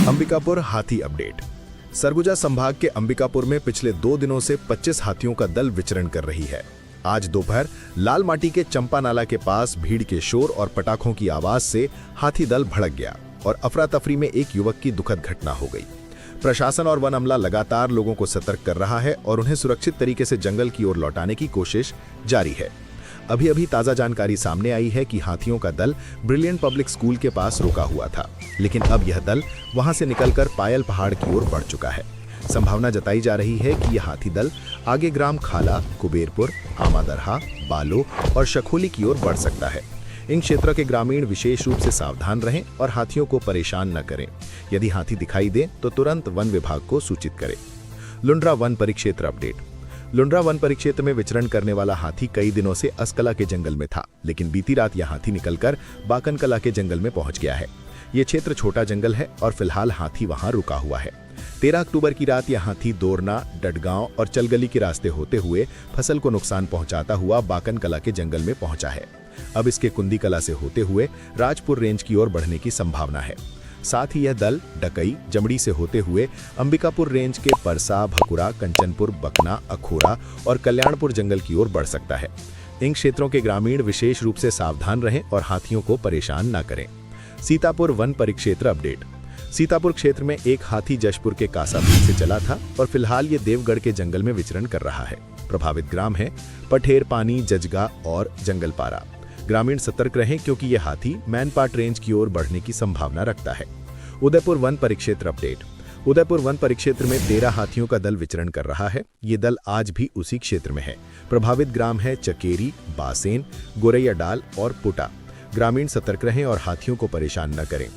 अंबिकापुर हाथी अपडेट। सरगुजा संभाग के अंबिकापुर में पिछले 2 दिनों से 25 हाथियों का दल विचरण कर रही है। आज दोपहर लाल माटी के चंपा नाला के पास भीड़ के शोर और पटाखों की आवाज से हाथी दल भड़क गया और अफरा तफरी में एक युवक की दुखद घटना हो गई। प्रशासन और वन अमला लगातार लोगों को सतर्क कर रहा है और उन्हें सुरक्षित तरीके से जंगल की ओर लौटाने की कोशिश जारी है। अभी ताजा जानकारी सामने आई है कि हाथियों का दल ब्रिलियंट पब्लिक स्कूल के पास रुका हुआ था, लेकिन अब यह दल वहां से निकलकर पायल पहाड़ की ओर बढ़ चुका है। संभावना जताई जा रही है कि यह हाथी दल आगे ग्राम खाला, कुबेरपुर, आमादरहा, बालो और शखोली की ओर बढ़ सकता है। इन क्षेत्रों के ग्रामीण विशेष रूप से सावधान रहें और हाथियों को परेशान न करें। यदि हाथी दिखाई दे तो तुरंत वन विभाग को सूचित करें। लुंड्रा वन परिक्षेत्र अपडेट। लुंड्रा वन परिक्षेत्र में विचरण करने वाला हाथी कई दिनों से असकला के जंगल में था, लेकिन बीती रात यह हाथी निकलकर बाकन कला के जंगल में पहुंच गया है। ये क्षेत्र छोटा जंगल है और फिलहाल हाथी वहां रुका हुआ है। 13 अक्टूबर की रात यह हाथी दोरना, डडगांव और चलगली के रास्ते होते हुए फसल को नुकसान पहुंचाता हुआ बाकन कला के जंगल में पहुंचा है। अब इसके कुंदी कला से होते हुए राजपुर रेंज की ओर बढ़ने की संभावना है। साथ ही यह दल डकई, जमड़ी से होते हुए अंबिकापुर रेंज के परसा, भकुरा, कंचनपुर, बकना, अखोरा और कल्याणपुर जंगल की ओर बढ़ सकता है। इन क्षेत्रों के ग्रामीण विशेष रूप से सावधान रहें और हाथियों को परेशान न करें। सीतापुर वन परिक्षेत्र अपडेट। सीतापुर क्षेत्र में एक हाथी जशपुर के कासापीर से चला था और फिलहाल ये देवगढ़ के जंगल में विचरण कर रहा है। प्रभावित ग्राम है पठेर पानी, जजगा और जंगलपारा। ग्रामीण सतर्क रहें क्योंकि यह हाथी मैनपाट रेंज की ओर बढ़ने की संभावना रखता है। उदयपुर वन परिक्षेत्र अपडेट। उदयपुर वन परिक्षेत्र में 13 हाथियों का दल विचरण कर रहा है। ये दल आज भी उसी क्षेत्र में है। प्रभावित ग्राम है चकेरी, बासेन, गोरैया डाल और पुटा। ग्रामीण सतर्क रहें और हाथियों को परेशान न करें।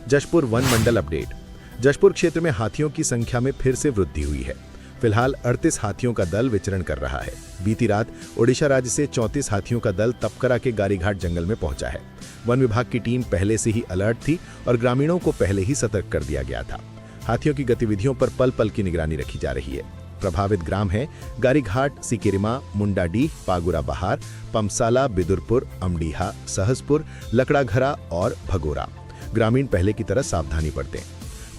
जशपुर वन मंडल अपडेट। जशपुर क्षेत्र में हाथियों की संख्या में फिर से वृद्धि हुई है। फिलहाल 38 हाथियों का दल विचरण कर रहा है। बीती रात ओडिशा राज्य से 34 हाथियों का दल तपकरा के गारीघाट जंगल में पहुंचा है। वन विभाग की टीम पहले से ही अलर्ट थी और ग्रामीणों को पहले ही सतर्क कर दिया गया था। हाथियों की गतिविधियों पर पल पल की निगरानी रखी जा रही है। प्रभावित ग्राम है गारीघाट, सिकिरिमा, मुंडाडीह, पागुरा बहार, पमसाला, बिदुरपुर, अमडीहा, सहसपुर, लकड़ाघरा और भगोरा। ग्रामीण पहले की तरह सावधानी बरतें।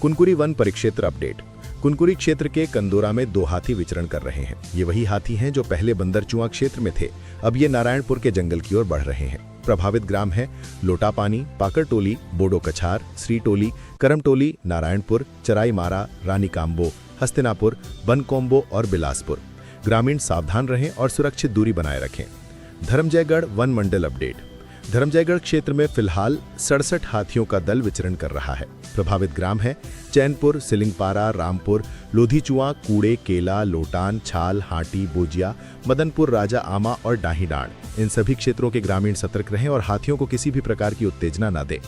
कुनकुरी वन परिक्षेत्र अपडेट। कुनकुरी क्षेत्र के कंदोरा में 2 हाथी विचरण कर रहे हैं। ये वही हाथी हैं जो पहले बंदरचुआ क्षेत्र में थे। अब ये नारायणपुर के जंगल की ओर बढ़ रहे हैं। प्रभावित ग्राम है लोटापानी, पाकड़टोली, बोडो कछार, श्रीटोली, करमटोली, नारायणपुर, चराईमारा, रानीकाम्बो, हस्तिनापुर, बनकोम्बो और बिलासपुर। ग्रामीण सावधान रहें और सुरक्षित दूरी बनाए रखें। धर्मजयगढ़ वन मंडल अपडेट। धर्मजयगढ़ क्षेत्र में फिलहाल 67 हाथियों का दल विचरण कर रहा है। प्रभावित ग्राम है चैनपुर, सिलिंगपारा, रामपुर, लोधीचुआ, कूड़े, केला, लोटान, छाल, हाटी, बोजिया, मदनपुर, राजा आमा और डाहीडांड। इन सभी क्षेत्रों के ग्रामीण सतर्क रहें और हाथियों को किसी भी प्रकार की उत्तेजना न दें।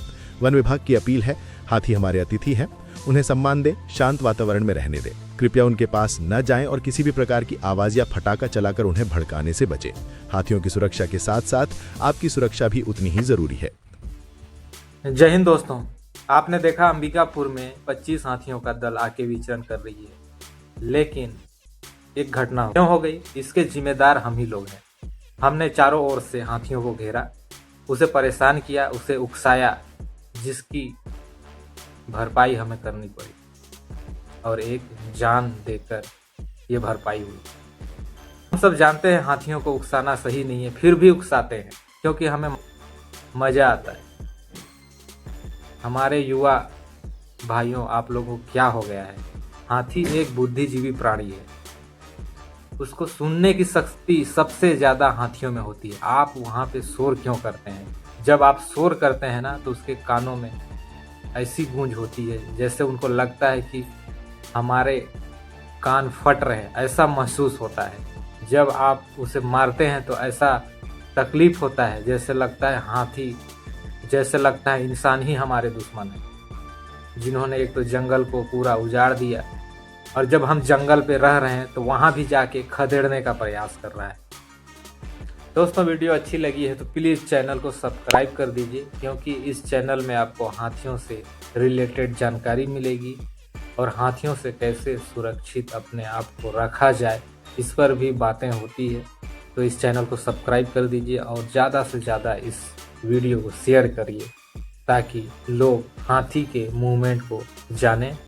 वन विभाग की अपील है, हाथी हमारे अतिथि हैं, उन्हें सम्मान दें, शांत वातावरण में रहने दें। कृपया उनके पास न जाएं और किसी भी प्रकार की आवाज या फटाका चलाकर उन्हें भड़काने से बचें। हाथियों की सुरक्षा के साथ साथ आपकी सुरक्षा भी उतनी ही जरूरी है। जय हिंद दोस्तों, आपने देखा अंबिकापुर में 25 हाथियों का दल आके विचरण कर रही है, लेकिन एक घटना क्यों हो गई, इसके जिम्मेदार हम ही लोग हैं। हमने चारों ओर से हाथियों को घेरा, उसे परेशान किया, उसे उकसाया, जिसकी भरपाई हमें करनी पड़ी और एक जान देकर ये भरपाई हुई। हम सब जानते हैं हाथियों को उकसाना सही नहीं है, फिर भी उकसाते हैं क्योंकि हमें मजा आता है। हमारे युवा भाइयों, आप लोगों को क्या हो गया है? हाथी एक बुद्धिजीवी प्राणी है, उसको सुनने की शक्ति सबसे ज्यादा हाथियों में होती है। आप वहां पे शोर क्यों करते हैं? जब आप शोर करते हैं ना, तो उसके कानों में ऐसी गूंज होती है जैसे उनको लगता है कि हमारे कान फट रहे हैं, ऐसा महसूस होता है। जब आप उसे मारते हैं तो ऐसा तकलीफ होता है, जैसे लगता है हाथी, जैसे लगता है इंसान ही हमारे दुश्मन है, जिन्होंने एक तो जंगल को पूरा उजाड़ दिया और जब हम जंगल पे रह रहे हैं तो वहाँ भी जाके खदेड़ने का प्रयास कर रहा है। दोस्तों, वीडियो अच्छी लगी है तो प्लीज़ चैनल को सब्सक्राइब कर दीजिए, क्योंकि इस चैनल में आपको हाथियों से रिलेटेड जानकारी मिलेगी और हाथियों से कैसे सुरक्षित अपने आप को रखा जाए, इस पर भी बातें होती है। तो इस चैनल को सब्सक्राइब कर दीजिए और ज़्यादा से ज़्यादा इस वीडियो को शेयर करिए ताकि लोग हाथी के मूवमेंट को जाने।